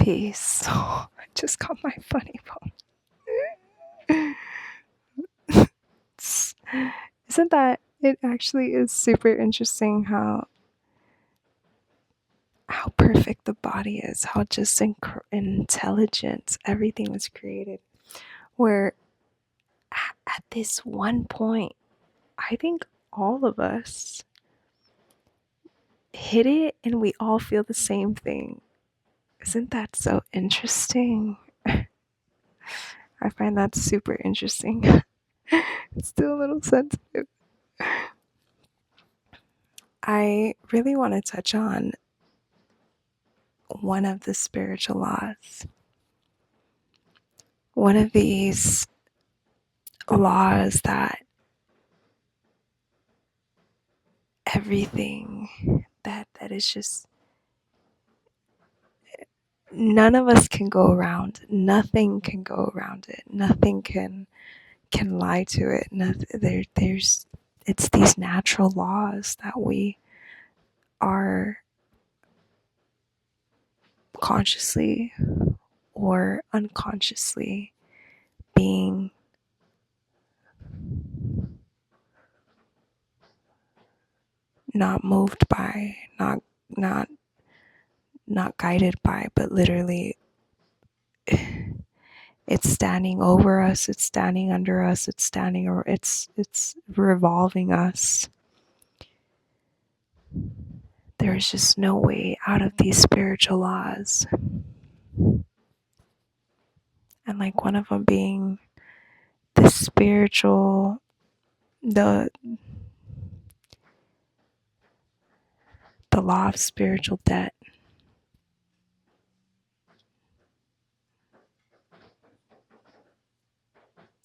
Peace. I just got my funny bone. Isn't that, it actually is super interesting how perfect the body is, how just intelligent everything was created. Where at this one point, I think all of us hit it and we all feel the same thing. Isn't that so interesting? I find that super interesting. It's still a little sensitive. I really want to touch on one of the spiritual laws. One of these laws that everything that is just, none of us can go around. Nothing can go around it. Nothing can lie to it. There's it's these natural laws that we are consciously or unconsciously being not moved by, not guided by, but literally it's standing over us, it's standing under us, it's revolving us. There's just no way out of these spiritual laws. And like one of them being the spiritual, the law of spiritual debt.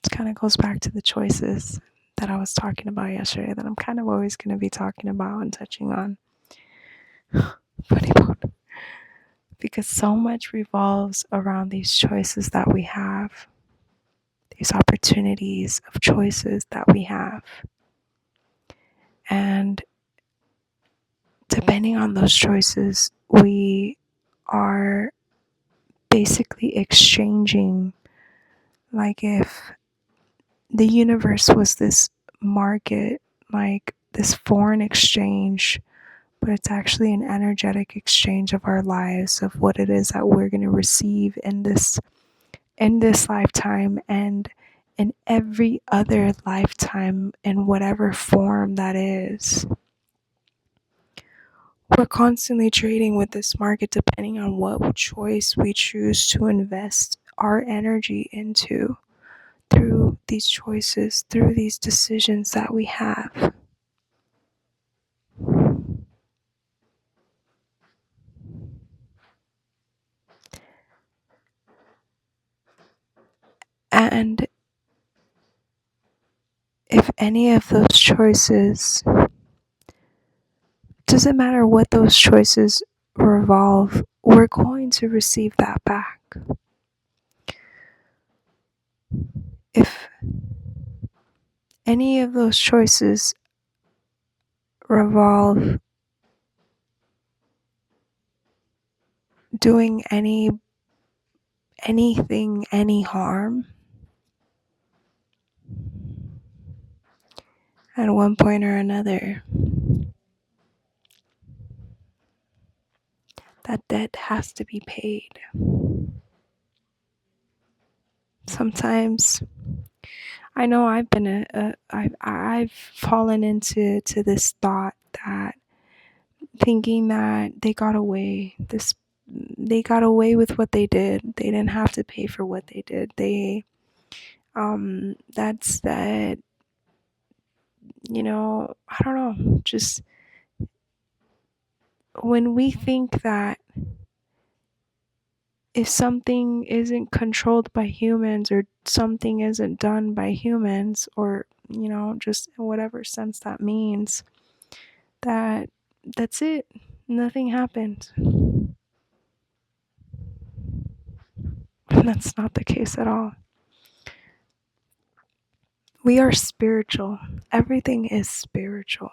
It kind of goes back to the choices that I was talking about yesterday, that I'm kind of always going to be talking about and touching on. Funny bone. Because so much revolves around these choices that we have, these opportunities of choices that we have. And depending on those choices, we are basically exchanging, like if the universe was this market, like this foreign exchange, but it's actually an energetic exchange of our lives, of what it is that we're going to receive in this lifetime and in every other lifetime, in whatever form that is. We're constantly trading with this market depending on what choice we choose to invest our energy into through these choices, through these decisions that we have. And if any of those choices, doesn't matter what those choices revolve, we're going to receive that back. If any of those choices revolve doing anything, any harm, at one point or another, that debt has to be paid. Sometimes, I know I've been I've fallen into this thought, that thinking that they got away with what they did. They didn't have to pay for what they did. That's that, I don't know, just when we think that if something isn't controlled by humans, or something isn't done by humans, or just in whatever sense that means, that's it, nothing happened. And that's not the case at all. We are spiritual. Everything is spiritual.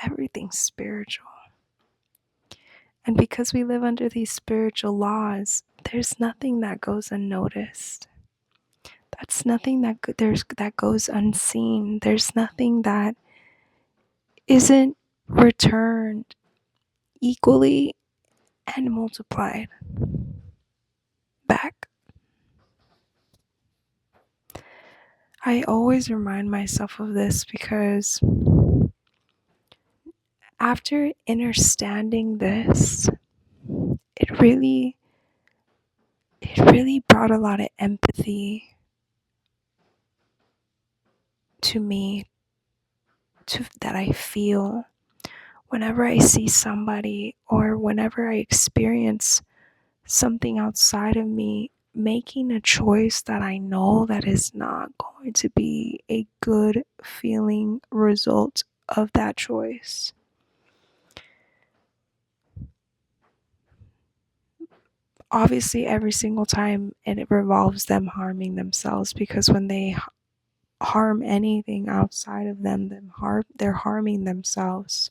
Everything's spiritual. And because we live under these spiritual laws, there's nothing that goes unnoticed. That's nothing that goes unseen. There's nothing that isn't returned equally and multiplied back. I always remind myself of this because after understanding this, it really brought a lot of empathy to me that I feel whenever I see somebody or whenever I experience something outside of me making a choice that I know that is not going to be a good feeling result of that choice. Obviously, every single time, and it revolves them harming themselves, because when they harm anything outside of them, they're harming themselves.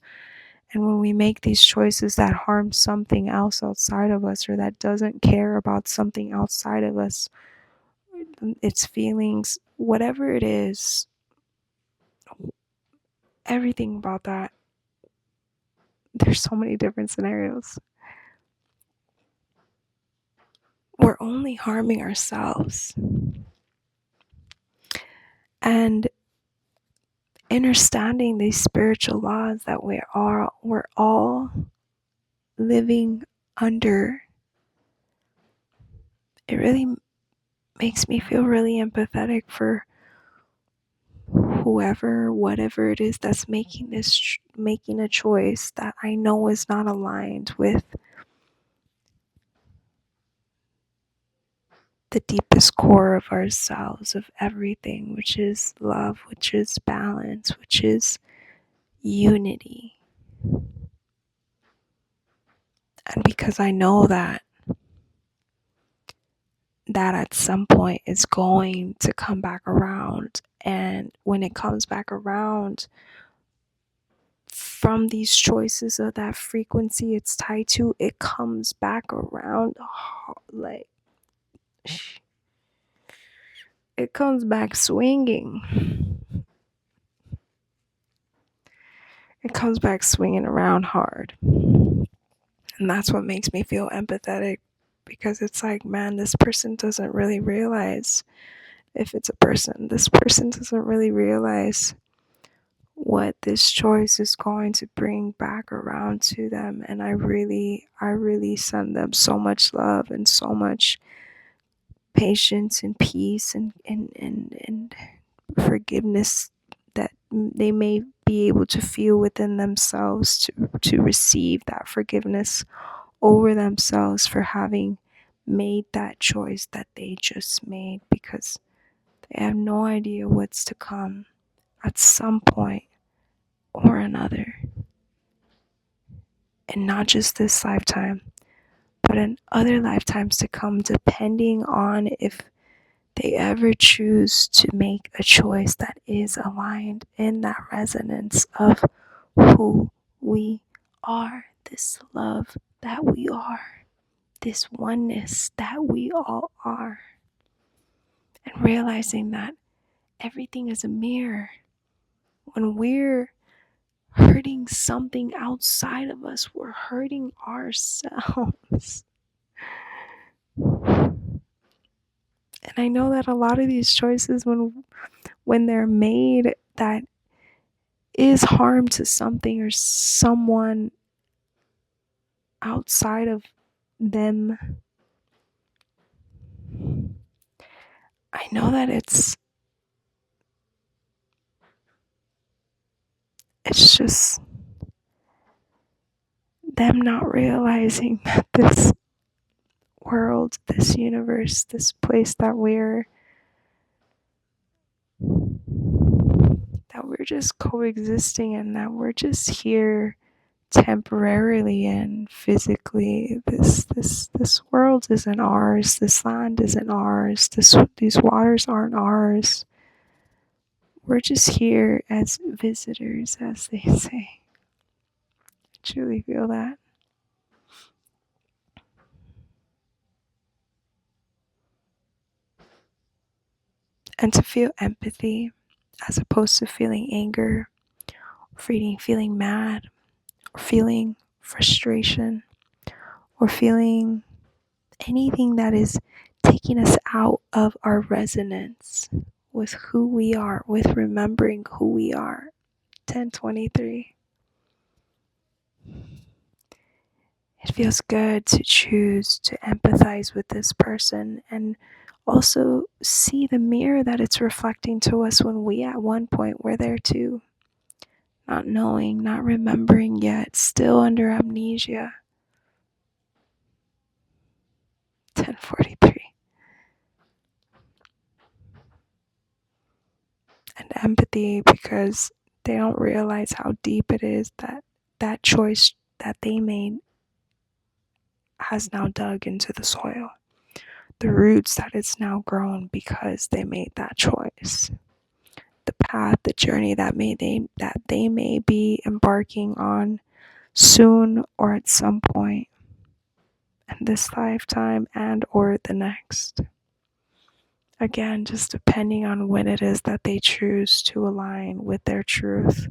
And when we make these choices that harm something else outside of us, or that doesn't care about something outside of us, its feelings, whatever it is, everything about that, there's so many different scenarios. We're only harming ourselves. And understanding these spiritual laws that we're all living under, it really makes me feel really empathetic for whatever it is that's making a choice that I know is not aligned with the deepest core of ourselves, of everything, which is love, which is balance, which is unity. And because I know that at some point it's going to come back around, and when it comes back around from these choices of that frequency it's tied to, it comes back around like it comes back swinging. It comes back swinging around hard. And that's what makes me feel empathetic, because it's like, man, this person doesn't really realize, if it's a person, this person doesn't really realize what this choice is going to bring back around to them. And I really send them so much love and so much patience and peace and forgiveness that they may be able to feel within themselves, to receive that forgiveness over themselves for having made that choice that they just made, because they have no idea what's to come at some point or another. And not just this lifetime, but in other lifetimes to come, depending on if they ever choose to make a choice that is aligned in that resonance of who we are, this love that we are, this oneness that we all are. And realizing that everything is a mirror. When we're hurting something outside of us, we're hurting ourselves. And I know that a lot of these choices, when they're made, that is harm to something or someone outside of them, I know that it's just them not realizing that this world, this universe, this place that we're just coexisting in, that we're just here temporarily and physically. This world isn't ours. This land isn't ours. These waters aren't ours. We're just here as visitors, as they say. I truly feel that. and to feel empathy as opposed to feeling anger, feeling mad, or feeling frustration, or feeling anything that is taking us out of our resonance with who we are, with remembering who we are. 1023. It feels good to choose to empathize with this person and also see the mirror that it's reflecting to us when we at one point were there too. Not knowing, not remembering yet, still under amnesia. 1043. And empathy, because they don't realize how deep it is that that choice that they made has now dug into the soil. The roots that it's now grown because they made that choice. The path, the journey that they may be embarking on soon or at some point in this lifetime and or the next. Again, just depending on when it is that they choose to align with their truth,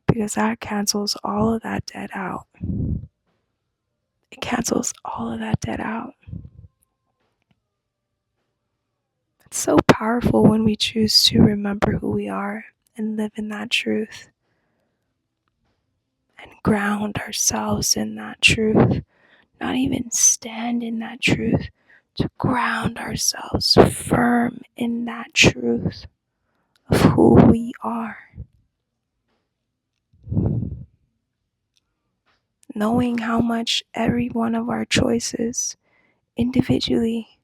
because that cancels all of that dead out. It cancels all of that dead out. It's so powerful when we choose to remember who we are and live in that truth and ground ourselves in that truth. Not even stand in that truth, to ground ourselves firm in that truth of who we are. Knowing how much every one of our choices individually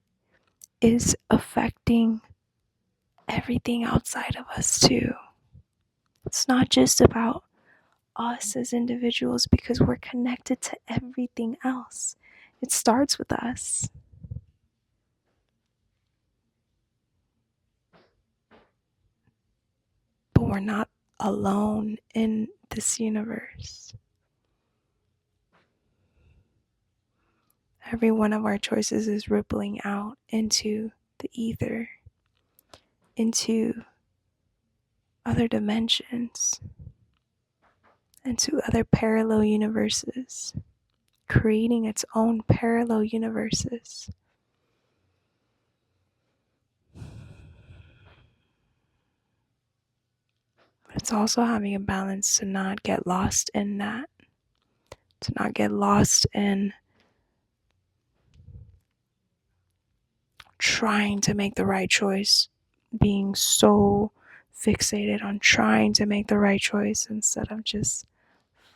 is affecting everything outside of us too. It's not just about us as individuals, because we're connected to everything else. It starts with us. But we're not alone in this universe. Every one of our choices is rippling out into the ether, into other dimensions, into other parallel universes, creating its own parallel universes. But it's also having a balance to not get lost in that, to not get lost in trying to make the right choice, being so fixated on trying to make the right choice instead of just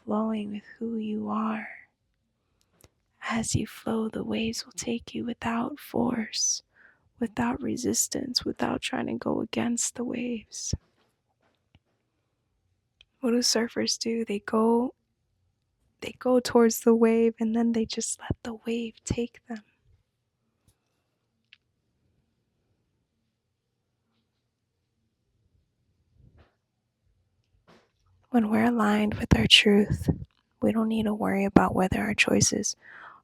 flowing with who you are. As you flow, the waves will take you without force, without resistance, without trying to go against the waves. What do surfers do? They go towards the wave and then they just let the wave take them. When we're aligned with our truth, we don't need to worry about whether our choices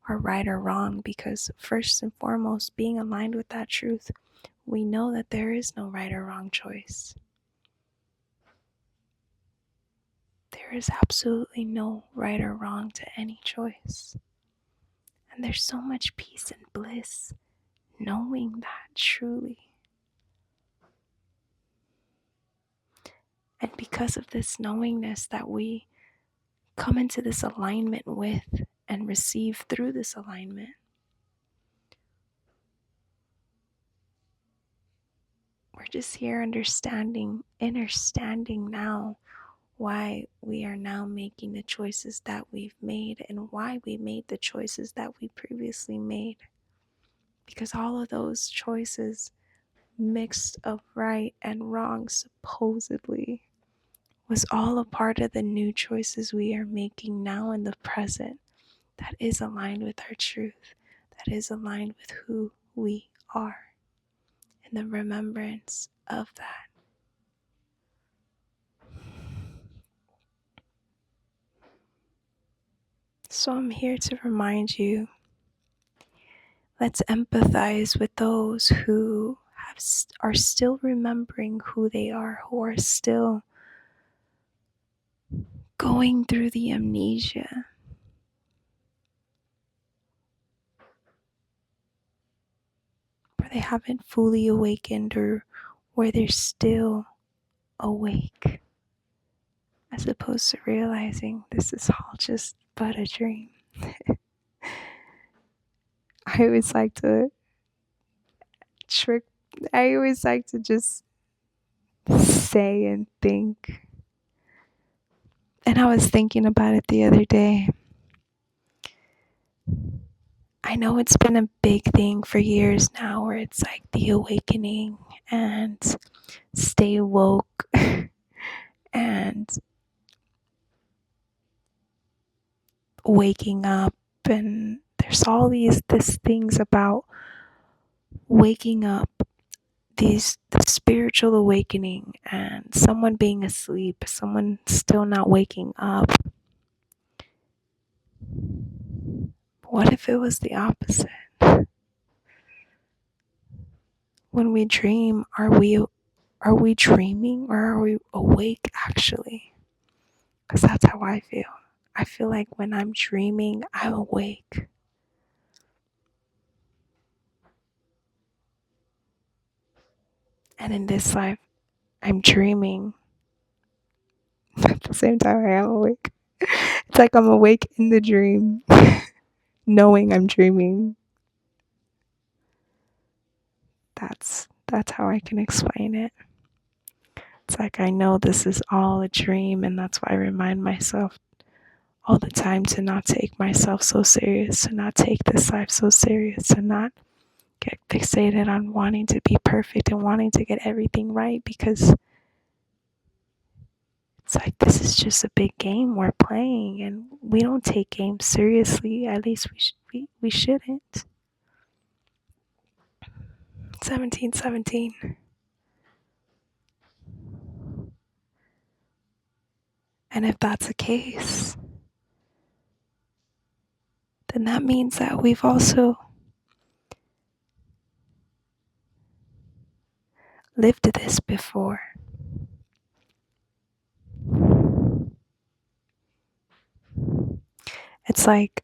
are right or wrong, because first and foremost, being aligned with that truth, we know that there is no right or wrong choice. There is absolutely no right or wrong to any choice. And there's so much peace and bliss knowing that truly. And because of this knowingness that we come into this alignment with and receive through this alignment, we're just here understanding now why we are now making the choices that we've made and why we made the choices that we previously made. Because all of those choices, mixed of right and wrong supposedly, was all a part of the new choices we are making now in the present, that is aligned with our truth, that is aligned with who we are, and the remembrance of that. So I'm here to remind you, let's empathize with those who are still remembering who they are, who are still going through the amnesia. Where they haven't fully awakened, or where they're still awake, as opposed to realizing this is all just but a dream. I always like to trick, I always like to just say and think. And I was thinking about it the other day. I know it's been a big thing for years now, where it's like the awakening and stay woke and waking up, and there's all these things about waking up, the spiritual awakening, and someone being asleep, someone still not waking up. What if it was the opposite? When we dream, are we dreaming, or are we awake actually? Because that's how I feel. I feel like when I'm dreaming, I'm awake. And in this life, I'm dreaming. At the same time, I am awake. It's like I'm awake in the dream, knowing I'm dreaming. That's how I can explain it. It's like I know this is all a dream, and that's why I remind myself all the time to not take myself so serious, to not take this life so serious, to not get fixated on wanting to be perfect and wanting to get everything right, because it's like this is just a big game we're playing, and we don't take games seriously. At least we shouldn't. 1717. And if that's the case, then that means that we've also lived this before. It's like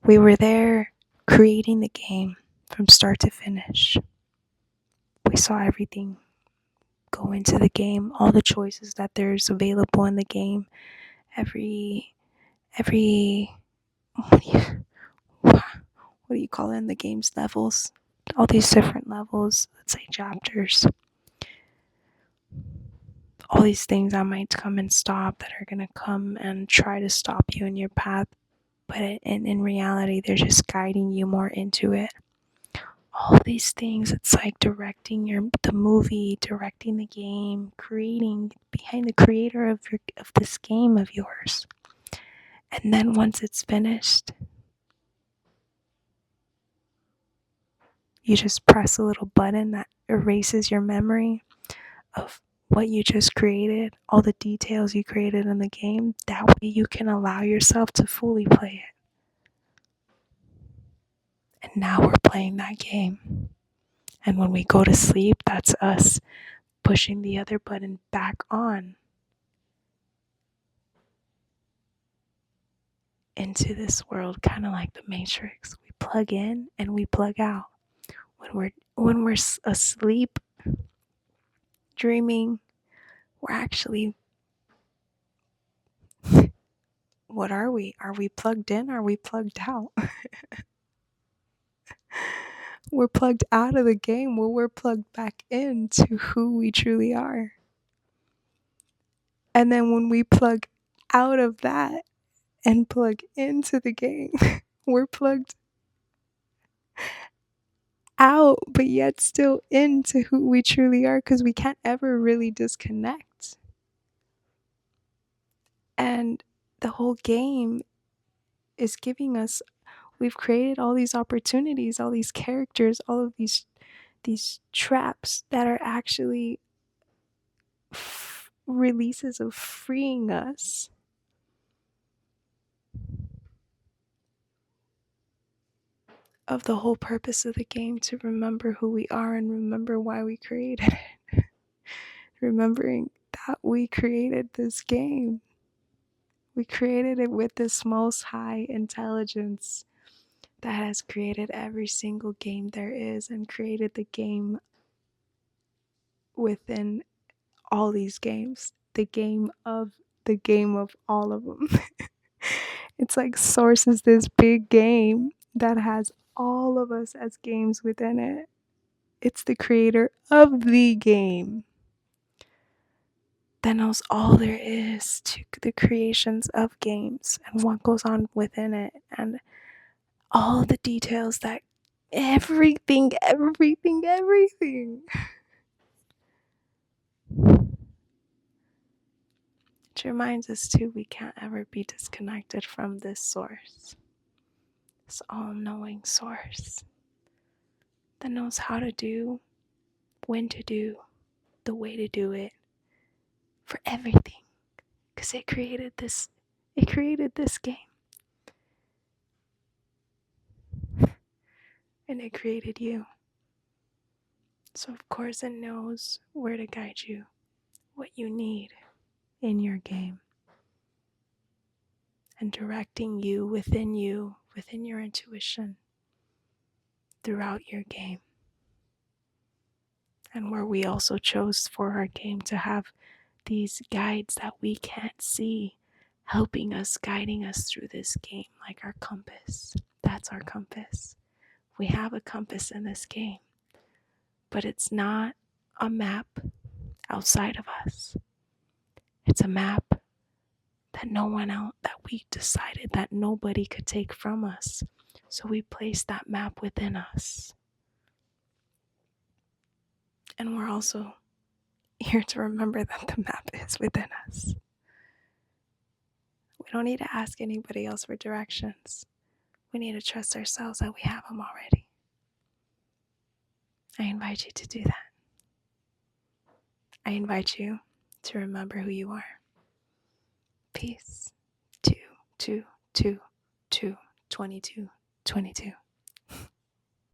we were there creating the game from start to finish. We saw everything go into the game, all the choices that there's available in the game, every what do you call it in the game's levels? All these different levels, let's say chapters. All these things that might come and stop, that are going to come and try to stop you in your path, but in reality, they're just guiding you more into it. All these things, it's like directing the movie, directing the game, creating behind the creator of this game of yours. And then once it's finished, you just press a little button that erases your memory of what you just created, all the details you created in the game. That way you can allow yourself to fully play it. And now we're playing that game. And when we go to sleep, that's us pushing the other button back on into this world, kind of like the Matrix. We plug in and we plug out. When we're asleep, dreaming, we're actually, what are we? Are we plugged in? Are we plugged out? We're plugged out of the game. Well, we're plugged back into who we truly are. And then when we plug out of that and plug into the game, we're plugged out, but yet still into who we truly are, because we can't ever really disconnect. And the whole game is giving us, we've created all these opportunities, all these characters, all of these traps that are actually releases of freeing us. of the whole purpose of the game, to remember who we are and remember why we created it. Remembering that we created this game. We created it with this most high intelligence that has created every single game there is and created the game within all these games. The game of all of them. It's like Source is this big game that has all of us as games within it. It's the creator of the game that knows all there is to the creations of games and what goes on within it and all the details that everything. Which reminds us too, we can't ever be disconnected from this source. This all-knowing source that knows how to do, when to do, the way to do it, for everything. Because it created this game. And it created you. So of course it knows where to guide you, what you need in your game. And directing you, within your intuition, throughout your game. And where we also chose for our game to have these guides that we can't see, helping us, guiding us through this game, like our compass. That's our compass. We have a compass in this game, but it's not a map outside of us. It's a map that no one else, that we decided that nobody could take from us. So we placed that map within us. And we're also here to remember that the map is within us. We don't need to ask anybody else for directions. We need to trust ourselves that we have them already. I invite you to do that. I invite you to remember who you are. Peace. 2, 2, 2, 2, 22, 22.